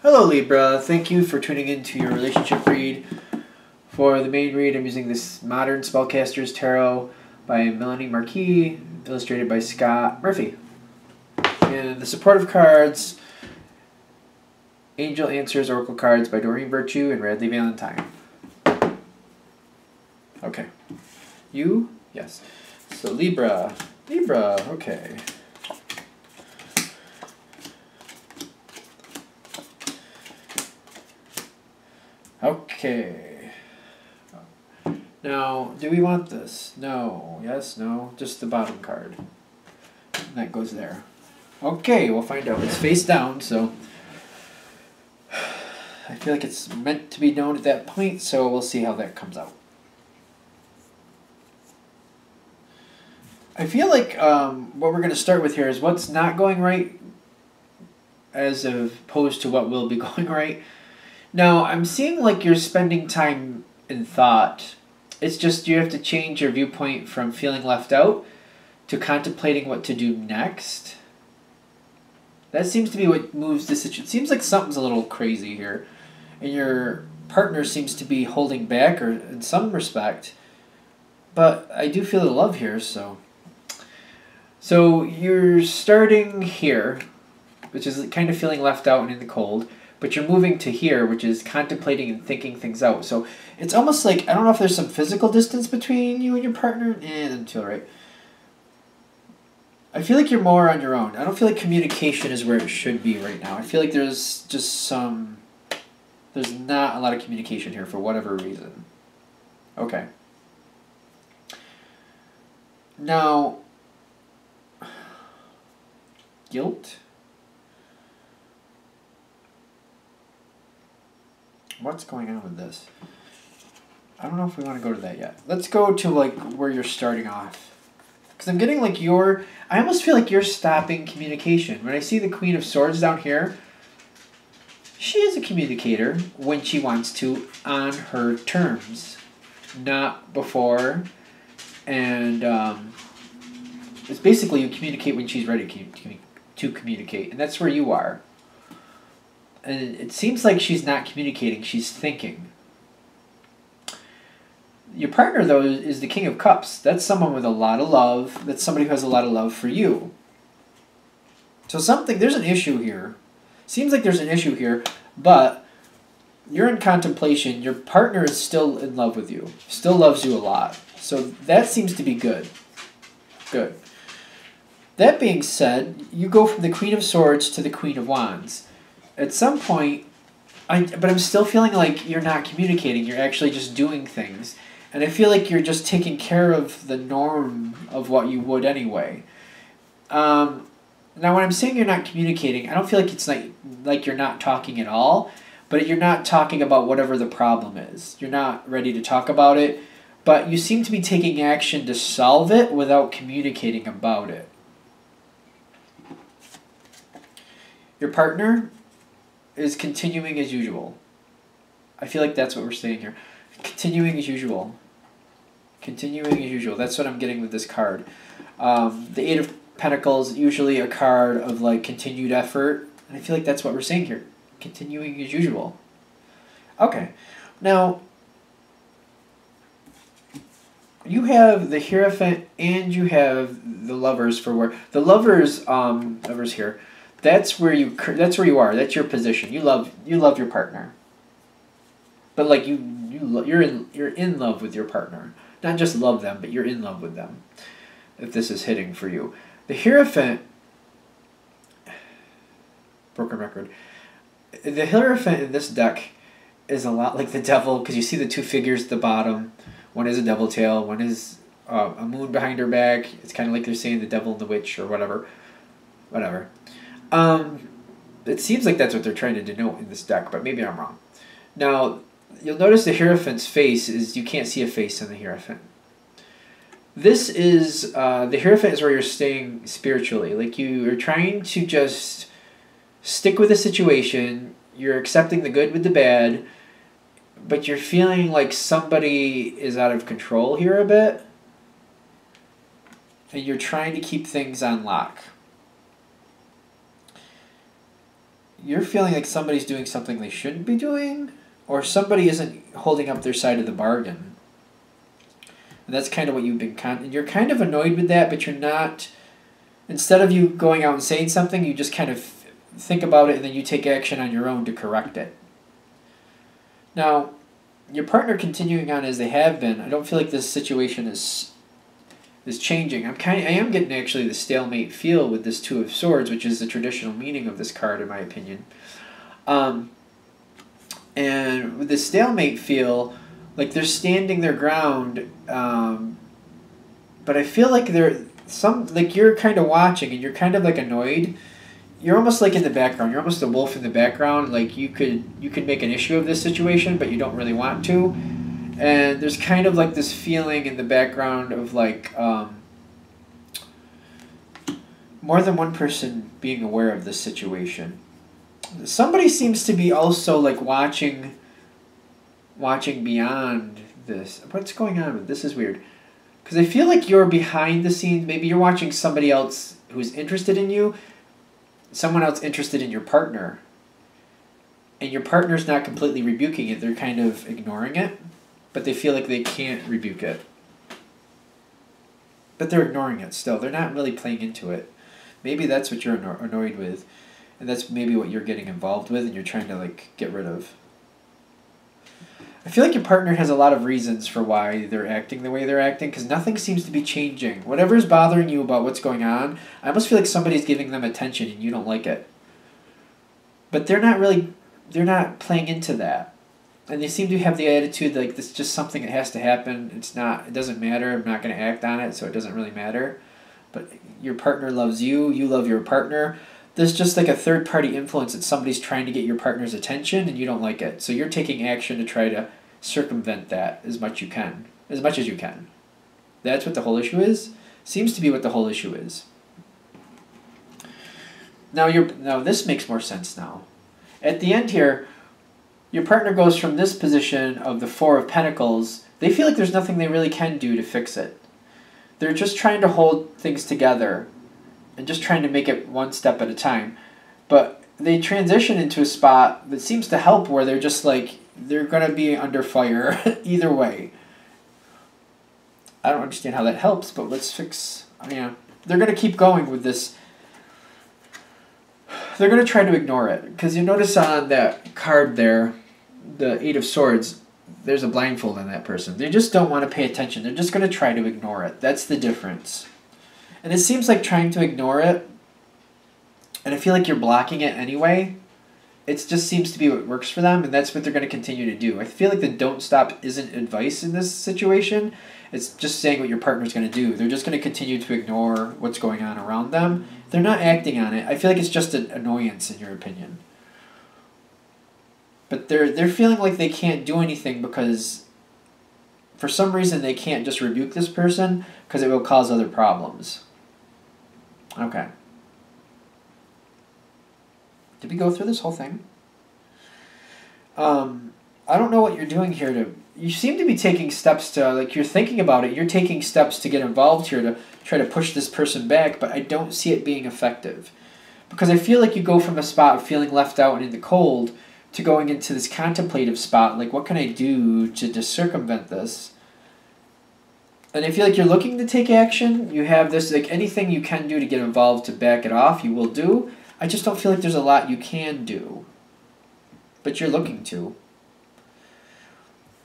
Hello Libra, thank you for tuning in to your relationship read. For the main read, I'm using this Modern Spellcaster's Tarot by Melanie Marquis, illustrated by Scott Murphy. And the supportive cards, Angel Answers Oracle cards by Doreen Virtue and Radley Valentine. Okay. You? Yes. So Libra, okay. Okay. Now, do we want this? No. Yes, no. Just the bottom card. And that goes there. Okay, we'll find out. It's face down, so I feel like it's meant to be known at that point, so we'll see how that comes out. I feel like what we're going to start with here is what's not going right as opposed to what will be going right. Now, I'm seeing like you're spending time in thought. It's just you have to change your viewpoint from feeling left out to contemplating what to do next. That seems to be what moves the situation. It seems like something's a little crazy here. And your partner seems to be holding back or in some respect. But I do feel the love here, so. So you're starting here, which is kind of feeling left out and in the cold. But you're moving to here, which is contemplating and thinking things out. So it's almost like, I don't know if there's some physical distance between you and your partner. It doesn't feel right. I feel like you're more on your own. I don't feel like communication is where it should be right now. I feel like there's just there's not a lot of communication here for whatever reason. Okay. Now, guilt. What's going on with this? I don't know if we want to go to that yet. Let's go to like where you're starting off. Because I'm getting like I almost feel like you're stopping communication. When I see the Queen of Swords down here, she is a communicator when she wants to on her terms. Not before. And it's basically you communicate when she's ready to communicate. And that's where you are. And it seems like she's not communicating, she's thinking. Your partner, though, is the King of Cups. That's someone with a lot of love. That's somebody who has a lot of love for you. So there's an issue here. Seems like there's an issue here, but you're in contemplation. Your partner is still in love with you. Still loves you a lot. So that seems to be good. Good. That being said, you go from the Queen of Swords to the Queen of Wands. At some point, but I'm still feeling like you're not communicating. You're actually just doing things. And I feel like you're just taking care of the norm of what you would anyway. Now, when I'm saying you're not communicating, I don't feel like it's like you're not talking at all. But you're not talking about whatever the problem is. You're not ready to talk about it. But you seem to be taking action to solve it without communicating about it. Your partner is continuing as usual. I feel like that's what we're saying here. Continuing as usual. Continuing as usual. That's what I'm getting with this card. The Eight of Pentacles, usually a card of like continued effort. And I feel like that's what we're saying here. Continuing as usual. Okay. Now, you have the Hierophant and you have the Lovers for where the Lovers here. That's where you are. That's your position. You love your partner. But like you're in love with your partner. Not just love them, but you're in love with them. If this is hitting for you. The Hierophant, broken record. The Hierophant in this deck is a lot like the Devil because you see the two figures at the bottom. One is a devil tail. One is a moon behind her back. It's kind of like they're saying the devil and the witch or whatever. Whatever. It seems like that's what they're trying to denote in this deck, but maybe I'm wrong. Now, you'll notice the Hierophant's face is, you can't see a face on the Hierophant. This is, the Hierophant is where you're staying spiritually. Like you're trying to just stick with the situation, you're accepting the good with the bad, but you're feeling like somebody is out of control here a bit, and you're trying to keep things on lock. you're feeling like somebody's doing something they shouldn't be doing, or somebody isn't holding up their side of the bargain. And that's kind of what you've been you're kind of annoyed with that, but you're not. Instead of you going out and saying something, you just kind of think about it and then you take action on your own to correct it. Now, your partner continuing on as they have been, I don't feel like this situation is changing. I am getting actually the stalemate feel with this Two of Swords, which is the traditional meaning of this card, in my opinion. And with the stalemate feel, like they're standing their ground, but I feel like you're kind of watching and you're kind of like annoyed. You're almost like in the background. You're almost a wolf in the background. Like you could make an issue of this situation, but you don't really want to. And there's kind of like this feeling in the background of like more than one person being aware of this situation. Somebody seems to be also like watching beyond this. What's going on? This is weird. Because I feel like you're behind the scenes. Maybe you're watching somebody else who's interested in you, someone else interested in your partner. And your partner's not completely rebuking it. They're kind of ignoring it, but they feel like they can't rebuke it. But they're ignoring it still. They're not really playing into it. Maybe that's what you're annoyed with. And that's maybe what you're getting involved with and you're trying to like get rid of. I feel like your partner has a lot of reasons for why they're acting the way they're acting because nothing seems to be changing. Whatever's bothering you about what's going on, I almost feel like somebody's giving them attention and you don't like it. But they're not playing into that. And they seem to have the attitude like this is just something that has to happen. It doesn't matter. I'm not going to act on it, so it doesn't really matter. But your partner loves you. You love your partner. There's just like a third-party influence that somebody's trying to get your partner's attention and you don't like it. So you're taking action to try to circumvent that as much as you can. That's what the whole issue is. Seems to be what the whole issue is. Now this makes more sense now. At the end here, your partner goes from this position of the Four of Pentacles. They feel like there's nothing they really can do to fix it. They're just trying to hold things together and just trying to make it one step at a time. But they transition into a spot that seems to help where they're just like, they're going to be under fire either way. I don't understand how that helps, but let's fix... Yeah, they're going to keep going with this. They're going to try to ignore it. Because you notice on that card there, the Eight of Swords, there's a blindfold on that person. They just don't want to pay attention. They're just going to try to ignore it. That's the difference. And it seems like trying to ignore it, and I feel like you're blocking it anyway. It just seems to be what works for them, and that's what they're going to continue to do. I feel like the don't stop isn't advice in this situation. It's just saying what your partner's going to do. They're just going to continue to ignore what's going on around them. They're not acting on it. I feel like it's just an annoyance in your opinion. But they're feeling like they can't do anything because for some reason they can't just rebuke this person because it will cause other problems. Okay. Did we go through this whole thing? I don't know what you're doing here you seem to be taking steps to, like you're thinking about it, you're taking steps to get involved here to try to push this person back, but I don't see it being effective. Because I feel like you go from a spot of feeling left out and in the cold to going into this contemplative spot, like what can I do to just circumvent this? And I feel like you're looking to take action. You have this, like anything you can do to get involved to back it off, you will do. I just don't feel like there's a lot you can do. But you're looking to.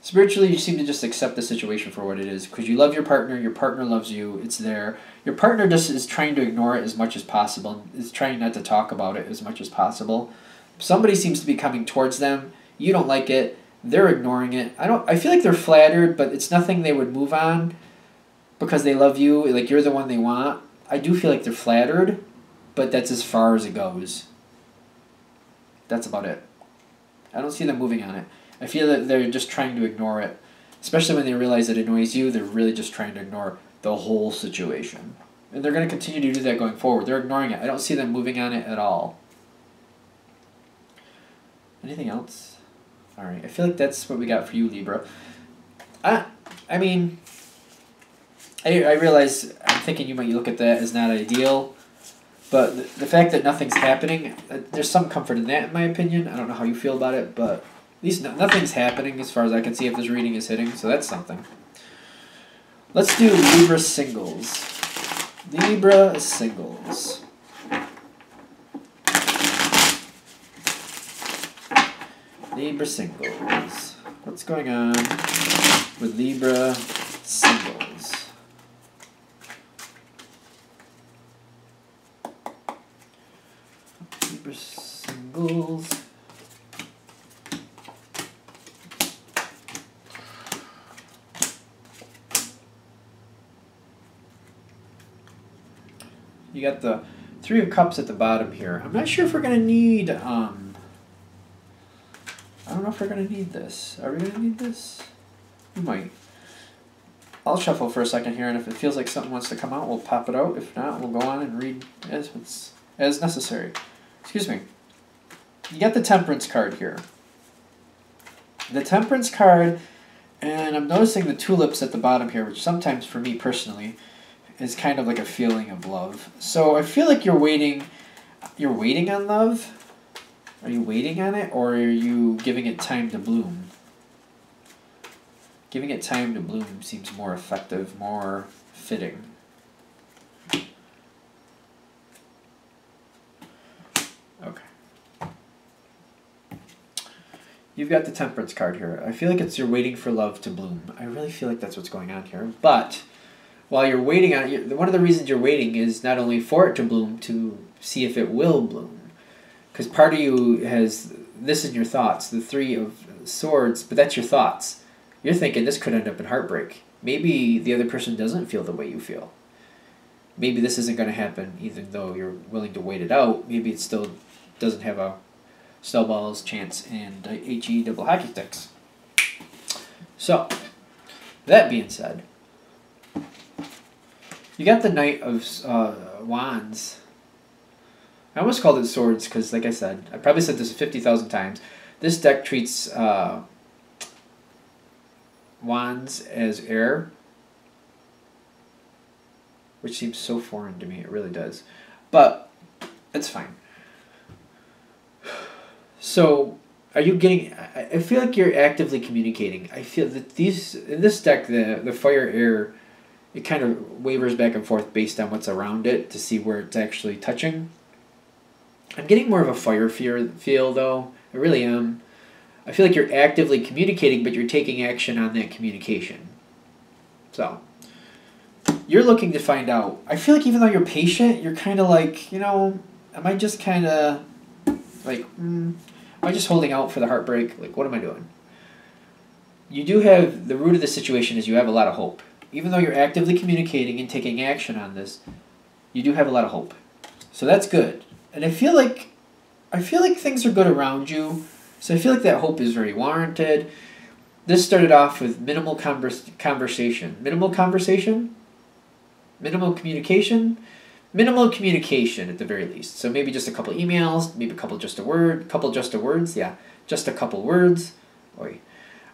Spiritually, you seem to just accept the situation for what it is. Because you love your partner loves you, it's there. Your partner just is trying to ignore it as much as possible. Is trying not to talk about it as much as possible. Somebody seems to be coming towards them. You don't like it. They're ignoring it. I feel like they're flattered, but it's nothing they would move on. Because they love you, like you're the one they want. I do feel like they're flattered, but that's as far as it goes. That's about it. I don't see them moving on it. I feel that they're just trying to ignore it. Especially when they realize it annoys you, they're really just trying to ignore the whole situation. And they're going to continue to do that going forward. They're ignoring it. I don't see them moving on it at all. Anything else? Alright, I feel like that's what we got for you, Libra. I mean... I realize I'm thinking you might look at that as not ideal, But the fact that nothing's happening, there's some comfort in that, in my opinion. I don't know how you feel about it, but at least nothing's happening as far as I can see if this reading is hitting, so that's something. Let's do Libra singles. Libra singles. Libra singles. What's going on with Libra singles? Libra singles. You got the Three of Cups at the bottom here. I'm not sure if we're going to need, I don't know if we're going to need this. Are we going to need this? We might. I'll shuffle for a second here, and if it feels like something wants to come out, we'll pop it out. If not, we'll go on and read as necessary. Excuse me. You got the Temperance card here. The Temperance card, and I'm noticing the tulips at the bottom here, which sometimes for me personally is kind of like a feeling of love. So I feel like you're waiting on love. Are you waiting on it, or are you giving it time to bloom? Giving it time to bloom seems more effective, more fitting. Okay. You've got the Temperance card here. I feel like you're waiting for love to bloom. I really feel like that's what's going on here. But while you're waiting on it, one of the reasons you're waiting is not only for it to bloom, to see if it will bloom. Because part of you has this in your thoughts, the Three of Swords, but that's your thoughts. You're thinking this could end up in heartbreak. Maybe the other person doesn't feel the way you feel. Maybe this isn't going to happen even though you're willing to wait it out. Maybe it still doesn't have a snowball's chance and HE double hockey sticks. So, that being said, you got the Knight of Wands. I almost called it Swords because, like I said, I probably said this 50,000 times. This deck treats Wands as air, which seems so foreign to me. It really does. But it's fine. So, are you getting... I feel like you're actively communicating. I feel that in this deck, the fire air, it kind of wavers back and forth based on what's around it to see where it's actually touching. I'm getting more of a fire feel, though. I really am. I feel like you're actively communicating, but you're taking action on that communication. So, you're looking to find out. I feel like even though you're patient, you're kind of like, am I just kind of like, am I just holding out for the heartbreak? Like, what am I doing? You do have, the root of the situation is you have a lot of hope. Even though you're actively communicating and taking action on this, you do have a lot of hope. So that's good. And I feel like things are good around you. So I feel like that hope is very warranted. This started off with minimal conversation. Minimal conversation? Minimal communication? Minimal communication at the very least. So maybe just a couple emails, maybe a couple just a words, yeah. Just a couple words. Oy.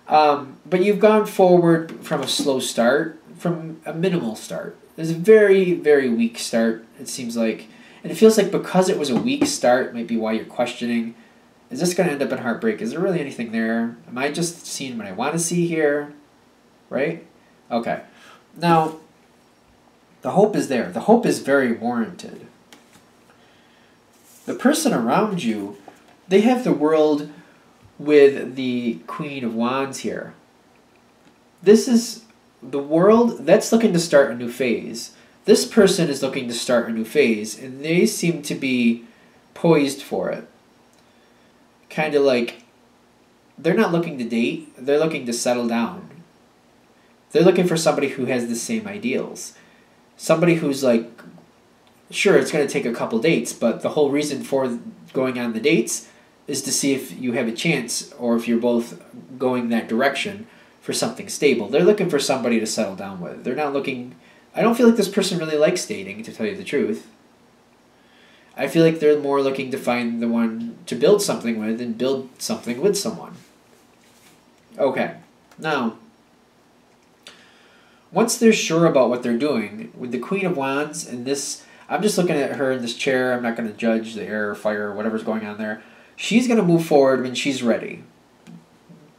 But you've gone forward from a slow start, from a minimal start. It's a very, very weak start, it seems like. And it feels like because it was a weak start, might be why you're questioning, is this going to end up in heartbreak? Is there really anything there? Am I just seeing what I want to see here? Right? Okay. Now, the hope is there. The hope is very warranted. The person around you, they have the World with the Queen of Wands here. This is the World that's looking to start a new phase. This person is looking to start a new phase, and they seem to be poised for it. Kind of like, they're not looking to date, they're looking to settle down. They're looking for somebody who has the same ideals. Somebody who's like, sure, it's going to take a couple dates, but the whole reason for going on the dates is to see if you have a chance, or if you're both going that direction for something stable. They're looking for somebody to settle down with. They're not looking... I don't feel like this person really likes dating, to tell you the truth. I feel like they're more looking to find the one to build something with and build something with someone. Okay. Now, once they're sure about what they're doing, with the Queen of Wands and this, I'm just looking at her in this chair. I'm not going to judge the air or fire or whatever's going on there. She's going to move forward when she's ready.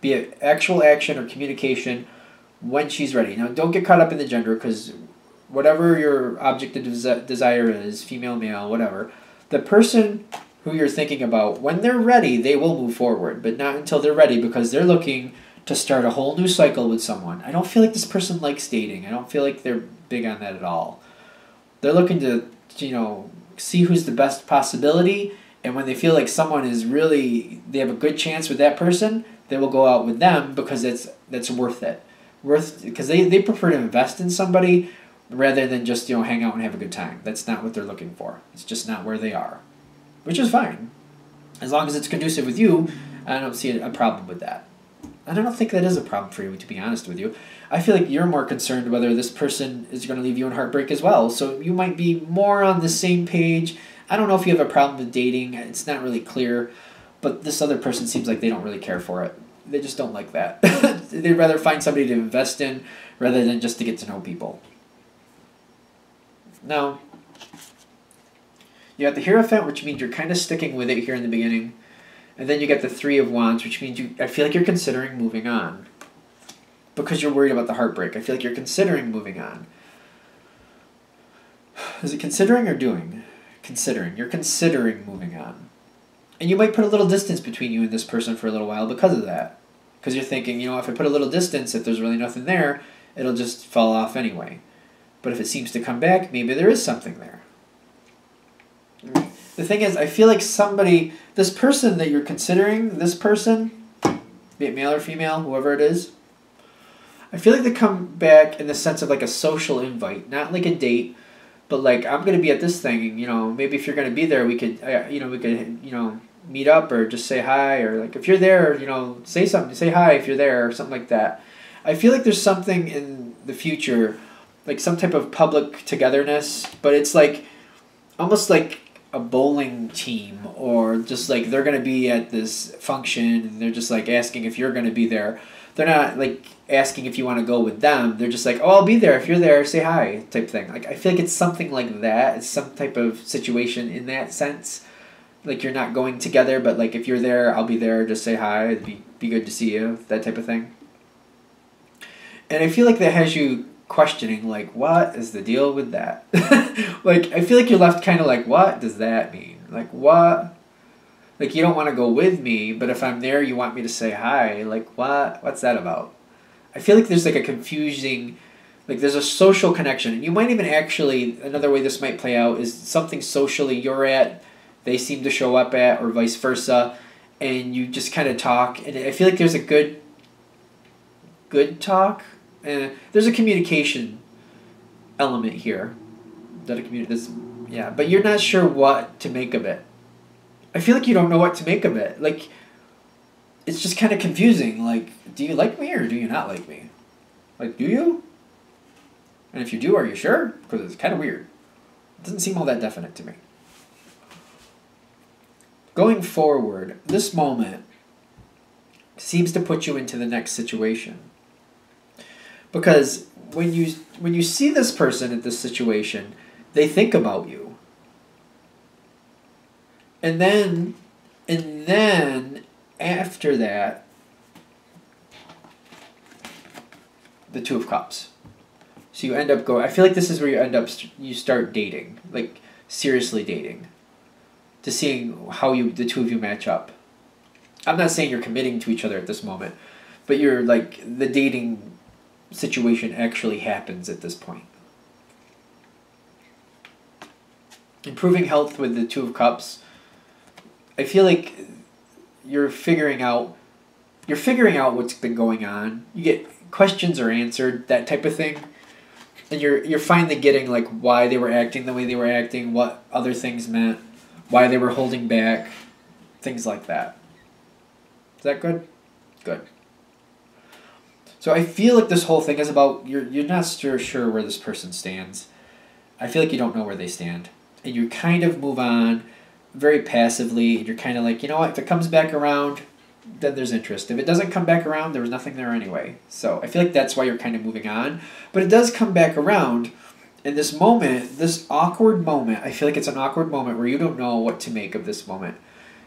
Be it actual action or communication when she's ready. Now, don't get caught up in the gender, because whatever your object of desire is, female, male, whatever, the person who you're thinking about, when they're ready, they will move forward, but not until they're ready, because they're looking to start a whole new cycle with someone. I don't feel like this person likes dating. I don't feel like they're big on that at all. They're looking to, see who's the best possibility, and when they feel like someone is really, they have a good chance with that person, they will go out with them, because that's worth it. Because they prefer to invest in somebody rather than just, hang out and have a good time. That's not what they're looking for. It's just not where they are, which is fine. As long as it's conducive with you, I don't see a problem with that. And I don't think that is a problem for you, to be honest with you. I feel like you're more concerned whether this person is going to leave you in heartbreak as well. So you might be more on the same page. I don't know if you have a problem with dating. It's not really clear. But this other person seems like they don't really care for it. They just don't like that. They'd rather find somebody to invest in rather than just to get to know people. Now, you got the Hierophant, which means you're kind of sticking with it here in the beginning. And then you get the Three of Wands, which means I feel like you're considering moving on. Because you're worried about the heartbreak. I feel like you're considering moving on. Is it considering or doing? Considering. You're considering moving on. And you might put a little distance between you and this person for a little while because of that. Because you're thinking, if I put a little distance, if there's really nothing there, it'll just fall off anyway. But if it seems to come back, maybe there is something there. The thing is, I feel like this person that you're considering, this person, be it male or female, whoever it is, I feel like they come back in the sense of like a social invite, not like a date, but like, I'm going to be at this thing, maybe if you're going to be there, we could meet up or just say hi, or like if you're there, say something, say hi if you're there or something like that. I feel like there's something in the future, like some type of public togetherness, but it's like almost like a bowling team, or just like they're going to be at this function and they're just like asking if you're going to be there. They're not like asking if you want to go with them. They're just like, oh, I'll be there. If you're there, say hi type thing. Like, I feel like it's something like that. It's some type of situation in that sense. Like, you're not going together, but like if you're there, I'll be there. Just say hi. It'd be good to see you. That type of thing. And I feel like that has you questioning, like, what is the deal with that? Like, I feel like you're left kind of like, what does that mean? Like, what? Like, you don't want to go with me, but if I'm there, you want me to say hi. Like, what? What's that about? I feel like there's like a confusing, like there's a social connection. And you might even actually, another way this might play out is something socially you're at, they seem to show up at, or vice versa, and you just kind of talk. And I feel like there's a good talk. And there's a communication element here. But you're not sure what to make of it. I feel like you don't know what to make of it. Like, it's just kind of confusing. Like, do you like me or do you not like me? Like, do you? And if you do, are you sure? Because it's kind of weird. It doesn't seem all that definite to me. Going forward, this moment seems to put you into the next situation. Because when you see this person at this situation, they think about you. And then after that, the Two of Cups. So you end up I feel like this is where you start dating, like seriously dating, to seeing how the two of you match up. I'm not saying you're committing to each other at this moment, but you're like, the dating situation actually happens at this point. Improving health with the Two of Cups. I feel like you're figuring out what's been going on. You get questions are answered, that type of thing. And you're finally getting like why they were acting the way they were acting, what other things meant, why they were holding back, things like that. Is that good? Good. So I feel like this whole thing is about you're not sure where this person stands. I feel like you don't know where they stand. And you kind of move on very passively, and you're kind of like, you know what, if it comes back around, then there's interest. If it doesn't come back around, there was nothing there anyway. So I feel like that's why you're kind of moving on. But it does come back around, in this moment, this awkward moment, I feel like it's an awkward moment where you don't know what to make of this moment.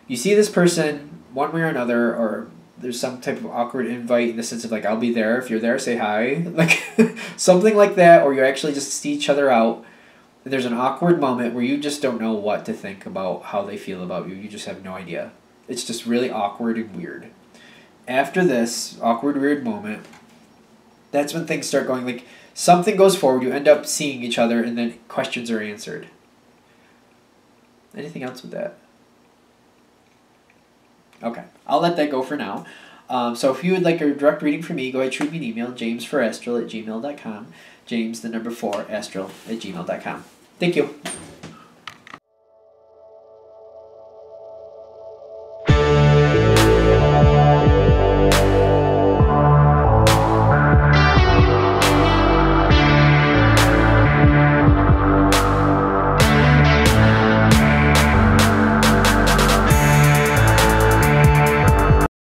You see this person one way or another, or there's some type of awkward invite in the sense of like, I'll be there. If you're there, say hi. Like something like that, or you actually just see each other out. And there's an awkward moment where you just don't know what to think about how they feel about you. You just have no idea. It's just really awkward and weird. After this awkward, weird moment, that's when things start going like, something goes forward, you end up seeing each other, and then questions are answered. Anything else with that? Okay, I'll let that go for now. So if you would like a direct reading from me, go ahead and shoot me an email, jamesforastral@gmail.com. James, the number 4, astral@gmail.com. Thank you.